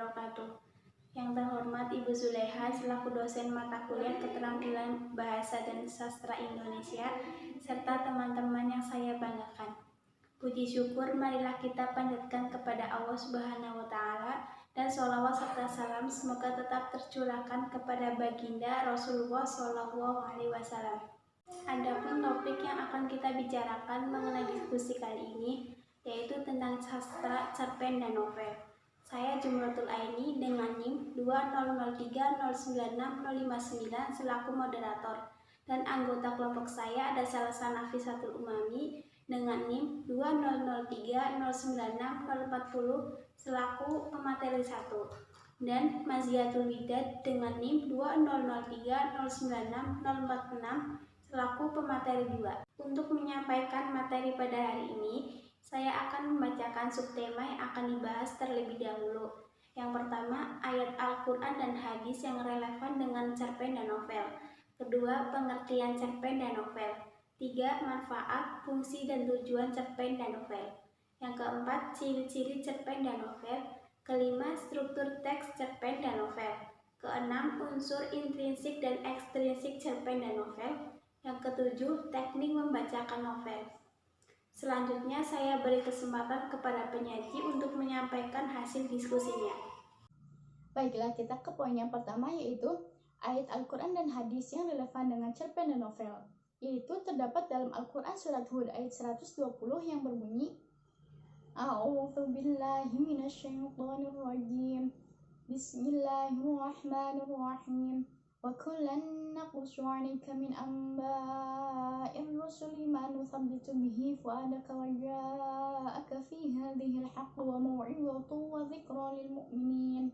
wabarakatuh. Yang terhormat Ibu Zuleha selaku dosen mata kuliah Keterampilan Bahasa dan Sastra Indonesia serta teman-teman yang saya banggakan. Puji syukur marilah kita panjatkan kepada Allah Subhanahu wa Ta'ala dan sholawat serta salam semoga tetap tercurahkan kepada baginda Rasulullah Shallallahu Alaihi Wasallam. Adapun topik yang akan kita bicarakan mengenai diskusi kali ini yaitu tentang sastra, cerpen, dan novel. Saya Jumratul Aini dengan NIM 200309659 selaku moderator dan anggota kelompok saya ada Salsa Nafisatul Umami dengan NIM 200309640 selaku pemateri 1 dan Maziatul Widad dengan NIM 200309646 selaku pemateri 2. Untuk menyampaikan materi pada hari ini, saya akan membacakan subtema yang akan dibahas terlebih dahulu. Yang pertama, ayat Al-Quran dan hadis yang relevan dengan cerpen dan novel. Kedua, pengertian cerpen dan novel. Tiga, manfaat, fungsi, dan tujuan cerpen dan novel. Yang keempat, ciri-ciri cerpen dan novel. Kelima, struktur teks cerpen dan novel. Keenam, unsur intrinsik dan ekstrinsik cerpen dan novel. Yang ketujuh, teknik membacakan novel. Selanjutnya, saya beri kesempatan kepada penyaji untuk menyampaikan hasil diskusinya. Baiklah, kita ke poin yang pertama yaitu ayat Al-Quran dan hadis yang relevan dengan cerpen dan novel. Yaitu terdapat dalam Al-Quran surat Hud ayat 120 yang berbunyi A'udzu billahi minasyaitonir rajim. Bismillahirrahmanirrahim. Wa kullan naqussu 'alaika min anba'ir rusuli ma nuthabbitu bihi fu'adaka wa ja'aka fi hadhihi al-haqqu wa maw'izatun wa dzikra lil mu'minin.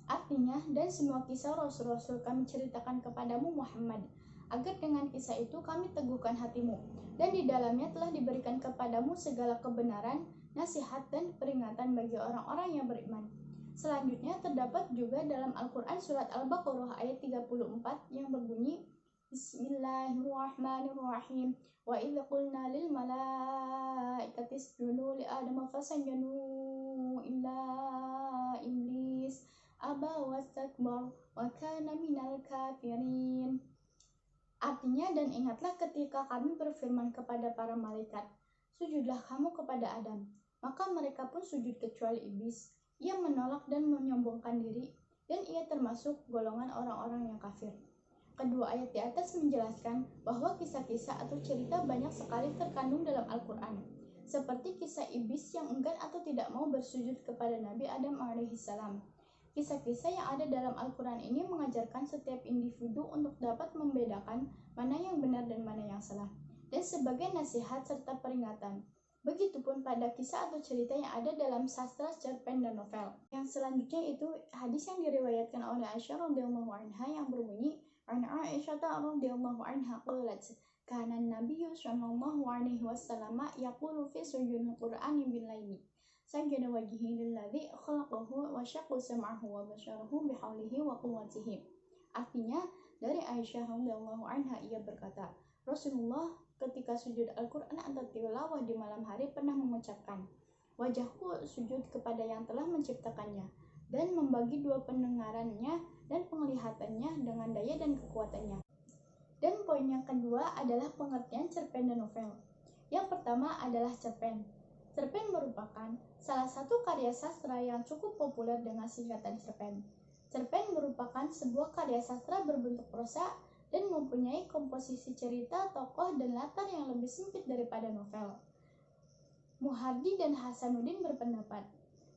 Artinya, dan semua kisah Rasul-Rasul kami ceritakan kepadamu Muhammad, agar dengan kisah itu kami teguhkan hatimu, dan di dalamnya telah diberikan kepadamu segala kebenaran, nasihat, dan peringatan bagi orang-orang yang beriman. Selanjutnya terdapat juga dalam Al-Quran surat Al-Baqarah ayat 34 yang berbunyi Bismillahirrahmanirrahim. Wa idza qulna lil malaikati isjudu li adama fasajadu illa iblis aba wastakbar wa kana minal kafirin. Artinya, dan ingatlah ketika kami berfirman kepada para malaikat, sujudlah kamu kepada Adam, maka mereka pun sujud kecuali iblis. Ia menolak dan menyombongkan diri, dan ia termasuk golongan orang-orang yang kafir. Kedua ayat di atas menjelaskan bahwa kisah-kisah atau cerita banyak sekali terkandung dalam Al-Quran, seperti kisah iblis yang enggan atau tidak mau bersujud kepada Nabi Adam alaihissalam. Kisah-kisah yang ada dalam Al-Quran ini mengajarkan setiap individu untuk dapat membedakan mana yang benar dan mana yang salah, dan sebagai nasihat serta peringatan. Begitupun pada kisah atau cerita yang ada dalam sastra, cerpen, dan novel. Yang selanjutnya itu hadis yang diriwayatkan oleh Aisyah radhiyallahu anha yang berbunyi An Aisyah radhiyallahu anha qalat kana an-nabiyyu sallallahu alaihi wasallam yaqulu fi sujudil qur'ani bil laili sajada wajhihi lilladzi khalaqahu wa syaqqa sam'ahu wa basyarahu bihaulihi wa quwwatihi. Artinya, dari Aisyah radhiyallahu anha ia berkata, Rasulullah ketika sujud Al-Quran atau tilawah di malam hari pernah mengucapkan, wajahku sujud kepada yang telah menciptakannya dan membagi dua pendengarannya dan penglihatannya dengan daya dan kekuatannya. Dan poin yang kedua adalah pengertian cerpen dan novel. Yang pertama adalah cerpen. Cerpen merupakan salah satu karya sastra yang cukup populer dengan singkatan cerpen. Cerpen merupakan sebuah karya sastra berbentuk prosa dan mempunyai komposisi cerita, tokoh, dan latar yang lebih sempit daripada novel. Muhardi dan Hasanuddin berpendapat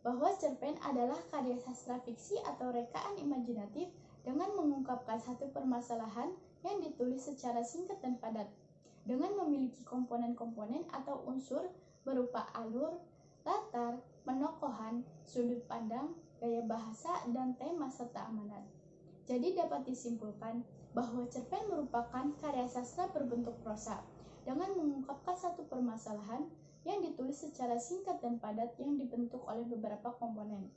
bahwa cerpen adalah karya sastra fiksi atau rekaan imajinatif dengan mengungkapkan satu permasalahan yang ditulis secara singkat dan padat, dengan memiliki komponen-komponen atau unsur berupa alur, latar, penokohan, sudut pandang, gaya bahasa, dan tema serta amanat. Jadi dapat disimpulkan bahwa cerpen merupakan karya sastra berbentuk prosa dengan mengungkapkan satu permasalahan yang ditulis secara singkat dan padat yang dibentuk oleh beberapa komponen.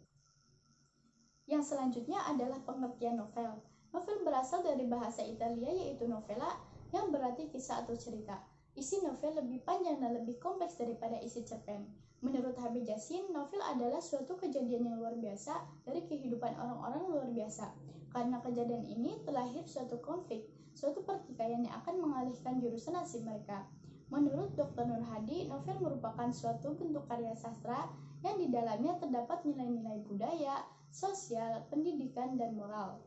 Yang selanjutnya adalah pengertian novel. Novel berasal dari bahasa Italia yaitu novella yang berarti kisah atau cerita. Isi novel lebih panjang dan lebih kompleks daripada isi cerpen. Menurut Habib Jassin, novel adalah suatu kejadian yang luar biasa dari kehidupan orang-orang luar biasa. Karena kejadian ini terlahir suatu konflik, suatu pertikaian yang akan mengalihkan jurusan nasib mereka. Menurut Dr. Nur Hadi, novel merupakan suatu bentuk karya sastra yang di dalamnya terdapat nilai-nilai budaya, sosial, pendidikan, dan moral.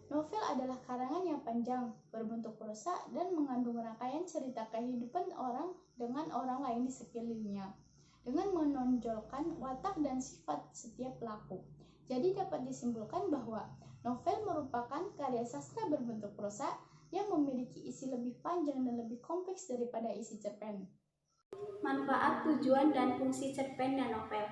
Novel adalah karangan yang panjang, berbentuk prosa, dan mengandung rangkaian cerita kehidupan orang dengan orang lain di sekelilingnya, dengan menonjolkan watak dan sifat setiap pelaku. Jadi dapat disimpulkan bahwa novel merupakan karya sastra berbentuk prosa yang memiliki isi lebih panjang dan lebih kompleks daripada isi cerpen. Manfaat, tujuan, dan fungsi cerpen dan novel.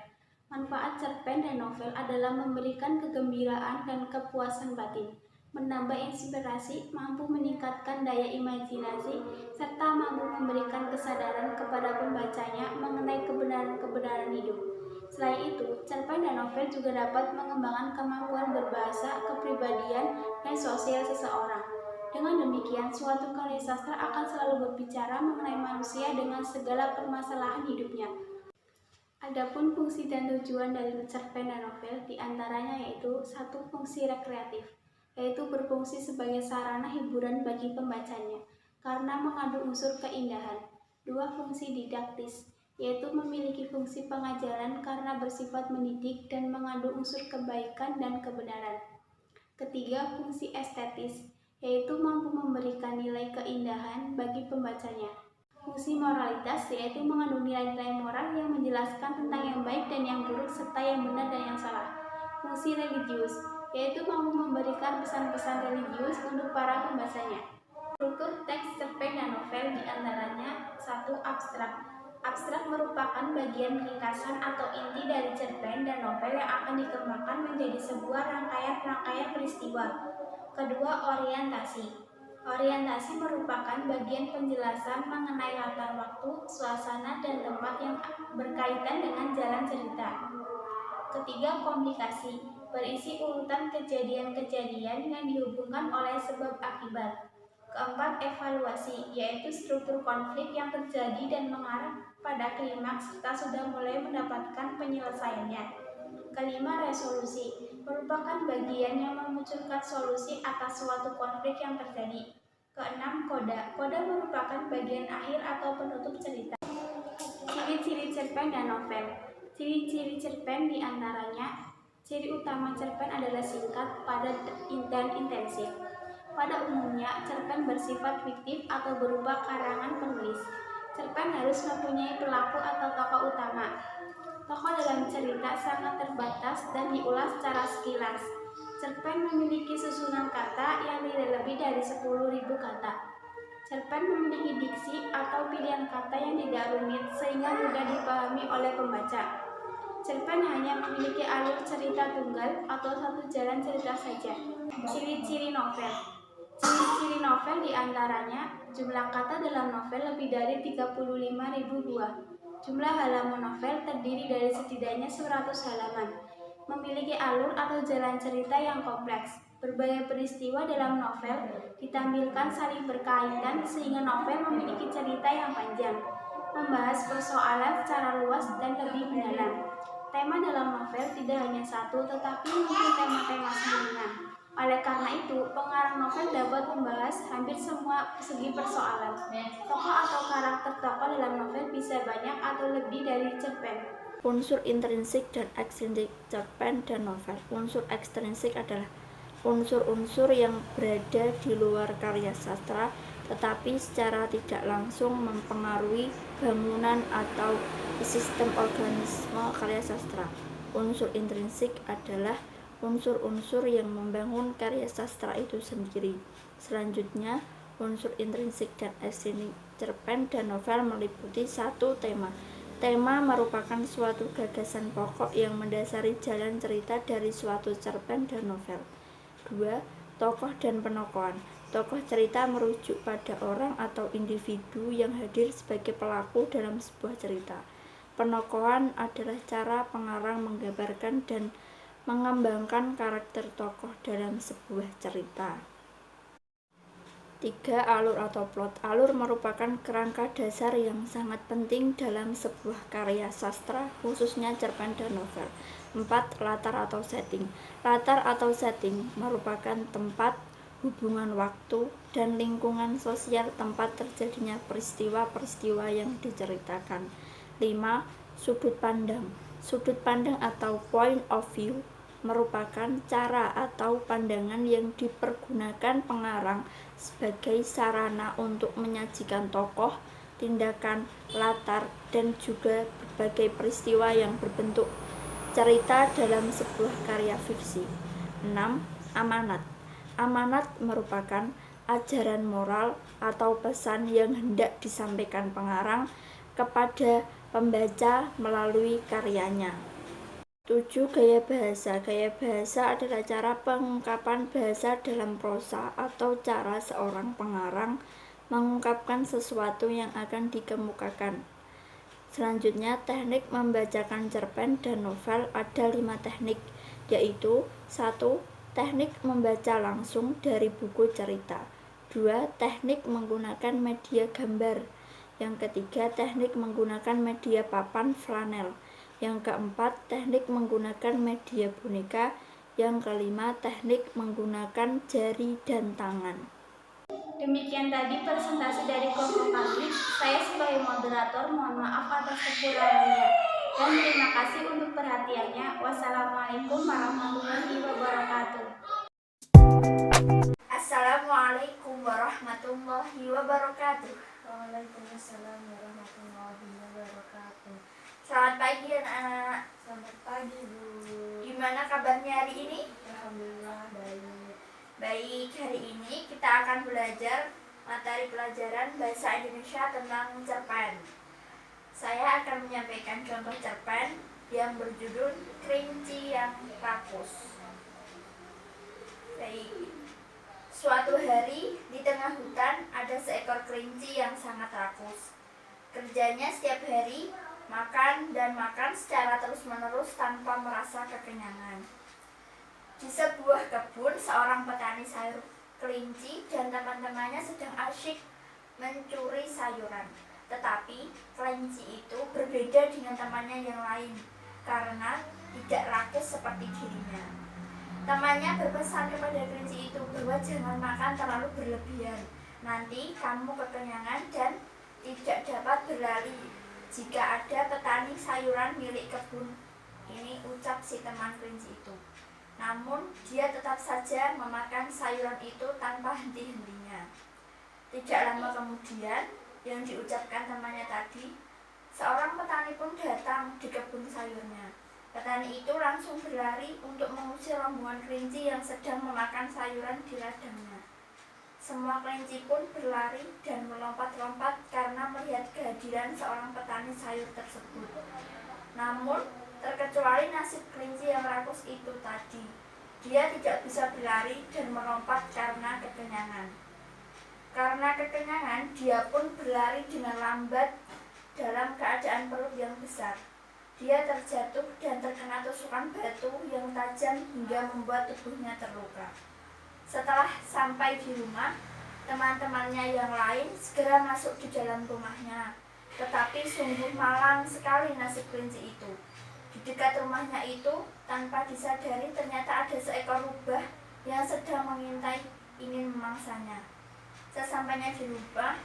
Manfaat cerpen dan novel adalah memberikan kegembiraan dan kepuasan batin, menambah inspirasi, mampu meningkatkan daya imajinasi, serta mampu memberikan kesadaran kepada pembacanya mengenai kebenaran-kebenaran hidup. Selain itu, cerpen dan novel juga dapat mengembangkan kemampuan berbahasa, kepribadian, dan sosial seseorang. Dengan demikian, suatu karya sastra akan selalu berbicara mengenai manusia dengan segala permasalahan hidupnya. Adapun fungsi dan tujuan dari cerpen dan novel diantaranya yaitu satu, fungsi rekreatif, yaitu berfungsi sebagai sarana hiburan bagi pembacanya karena mengandung unsur keindahan. Dua, fungsi didaktis, yaitu memiliki fungsi pengajaran karena bersifat mendidik dan mengandung unsur kebaikan dan kebenaran. Ketiga, fungsi estetis, yaitu mampu memberikan nilai keindahan bagi pembacanya. Fungsi moralitas, yaitu mengandung nilai-nilai moral yang menjelaskan tentang yang baik dan yang buruk serta yang benar dan yang salah. Fungsi religius, yaitu mampu memberikan pesan-pesan religius untuk para pembacanya. Struktur teks cerpen dan novel diantaranya satu, abstrak. Abstrak merupakan bagian ringkasan atau inti dari cerpen dan novel yang akan dikembangkan menjadi sebuah rangkaian peristiwa. Kedua, orientasi. Orientasi merupakan bagian penjelasan mengenai latar waktu, suasana, dan tempat yang berkaitan dengan jalan cerita. Ketiga, komplikasi, berisi urutan kejadian-kejadian yang dihubungkan oleh sebab akibat. Keempat, evaluasi, yaitu struktur konflik yang terjadi dan mengarah pada klimaks serta sudah mulai mendapatkan penyelesaiannya. Kelima, resolusi, merupakan bagian yang memunculkan solusi atas suatu konflik yang terjadi. Keenam, koda. Koda merupakan bagian akhir atau penutup cerita. Ciri-ciri cerpen dan novel. Ciri-ciri cerpen diantaranya, ciri utama cerpen adalah singkat, padat, dan intensif. Pada umumnya, cerpen bersifat fiktif atau berupa karangan penulis. Cerpen harus mempunyai pelaku atau tokoh utama. Tokoh dalam cerita sangat terbatas dan diulas secara sekilas. Cerpen memiliki susunan kata yang tidak lebih dari 10.000 kata. Cerpen memiliki diksi atau pilihan kata yang tidak rumit sehingga mudah dipahami oleh pembaca. Cerpen hanya memiliki alur cerita tunggal atau satu jalan cerita saja. Ciri-ciri novel. Ciri-ciri novel diantaranya jumlah kata dalam novel lebih dari 35.000 buah. Jumlah halaman novel terdiri dari setidaknya 100 halaman. Memiliki alur atau jalan cerita yang kompleks. Berbagai peristiwa dalam novel ditampilkan saling berkaitan sehingga novel memiliki cerita yang panjang. Membahas persoalan secara luas dan lebih mendalam. Tema dalam novel tidak hanya satu tetapi mungkin tema-tema sebelumnya. Oleh karena itu, pengarang novel dapat membahas hampir semua segi persoalan. Tokoh atau karakter tokoh dalam novel bisa banyak atau lebih dari cerpen. Unsur intrinsik dan ekstrinsik cerpen dan novel. Unsur ekstrinsik adalah unsur-unsur yang berada di luar karya sastra tetapi secara tidak langsung mempengaruhi bangunan atau sistem organisme karya sastra. Unsur intrinsik adalah unsur-unsur yang membangun karya sastra itu sendiri. Selanjutnya, unsur intrinsik dan ekstrinsik cerpen dan novel meliputi satu, tema. Tema merupakan suatu gagasan pokok yang mendasari jalan cerita dari suatu cerpen dan novel. 2. Tokoh dan penokohan. Tokoh cerita merujuk pada orang atau individu yang hadir sebagai pelaku dalam sebuah cerita. Penokohan adalah cara pengarang menggambarkan dan mengembangkan karakter tokoh dalam sebuah cerita. 3. Alur atau plot. Alur merupakan kerangka dasar yang sangat penting dalam sebuah karya sastra, khususnya cerpen dan novel. 4. Latar atau setting. Latar atau setting merupakan tempat, hubungan waktu, dan lingkungan sosial tempat terjadinya peristiwa-peristiwa yang diceritakan. 5. Sudut pandang. Sudut pandang atau point of view merupakan cara atau pandangan yang dipergunakan pengarang sebagai sarana untuk menyajikan tokoh, tindakan, latar, dan juga berbagai peristiwa yang berbentuk cerita dalam sebuah karya fiksi. 6. Amanat. Amanat merupakan ajaran moral atau pesan yang hendak disampaikan pengarang kepada pembaca melalui karyanya. 7. Gaya bahasa. Gaya bahasa adalah cara pengungkapan bahasa dalam prosa atau cara seorang pengarang mengungkapkan sesuatu yang akan dikemukakan. Selanjutnya, teknik membacakan cerpen dan novel ada 5 teknik, yaitu 1. Teknik membaca langsung dari buku cerita. 2. Teknik menggunakan media gambar. Yang ketiga, teknik menggunakan media papan flanel. Yang keempat, teknik menggunakan media boneka. Yang kelima, teknik menggunakan jari dan tangan. Demikian tadi presentasi dari kelompok kami. Saya sebagai moderator mohon maaf atas kekurangannya. Dan terima kasih untuk perhatiannya. Wassalamualaikum warahmatullahi wabarakatuh. Assalamualaikum warahmatullahi wabarakatuh. Waalaikumsalam warahmatullahi wabarakatuh. Selamat pagi anak-anak. Selamat pagi, Bu. Gimana kabarnya hari ini? Alhamdulillah baik. Baik, hari ini kita akan belajar materi pelajaran Bahasa Indonesia tentang cerpen. Saya akan menyampaikan contoh cerpen yang berjudul Kelinci yang Rakus. Baik. Suatu hari di tengah hutan ada seekor kelinci yang sangat rakus. Kerjanya setiap hari makan dan makan secara terus-menerus tanpa merasa kekenyangan. Di sebuah kebun, seorang petani sayur kelinci dan teman-temannya sedang asyik mencuri sayuran. Tetapi kelinci itu berbeda dengan temannya yang lain karena tidak rakus seperti dirinya. Temannya berpesan kepada kelinci itu bahwa jangan makan terlalu berlebihan. Nanti kamu kekenyangan dan tidak dapat berlari jika ada petani sayuran milik kebun ini, ucap si teman kelinci itu. Namun dia tetap saja memakan sayuran itu tanpa henti-hentinya. Tidak lama kemudian, yang diucapkan temannya tadi, seorang petani pun datang di kebun sayurnya. Petani itu langsung berlari untuk mengusir rombongan kelinci yang sedang memakan sayuran di ladangnya. Semua kelinci pun berlari dan melompat-lompat karena melihat kehadiran seorang petani sayur tersebut. Namun, terkecuali nasib kelinci yang rakus itu tadi. Dia tidak bisa berlari dan melompat karena kekenyangan. Karena kekenyangan, dia pun berlari dengan lambat dalam keadaan perut yang besar. Dia terjatuh dan terkena tusukan batu yang tajam hingga membuat tubuhnya terluka. Setelah sampai di rumah, teman-temannya yang lain segera masuk di dalam rumahnya. Tetapi sungguh malang sekali nasib kelinci itu. Di dekat rumahnya itu, tanpa disadari ternyata ada seekor rubah yang sedang mengintai ingin memangsanya. Sesampainya di rubah,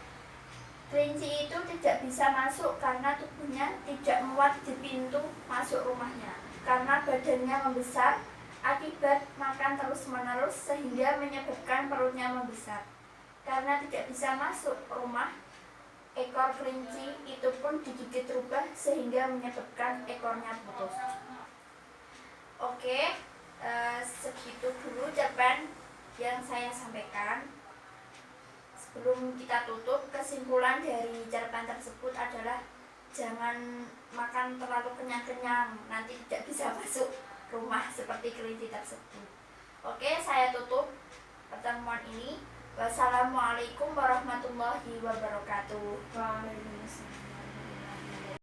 kelinci itu tidak bisa masuk karena tubuhnya tidak muat di pintu masuk rumahnya. Karena badannya membesar akibat makan terus-menerus sehingga menyebabkan perutnya membesar. Karena tidak bisa masuk rumah, ekor kelinci itu pun digigit rubah sehingga menyebabkan ekornya putus. Oke, segitu dulu cerpen yang saya sampaikan. Sebelum kita tutup, kesimpulan dari cerpen tersebut adalah jangan makan terlalu kenyang-kenyang, nanti tidak bisa masuk rumah seperti kelinci tersebut. Oke, saya tutup pertemuan ini. Wassalamualaikum warahmatullahi wabarakatuh. Waalaikumsalam.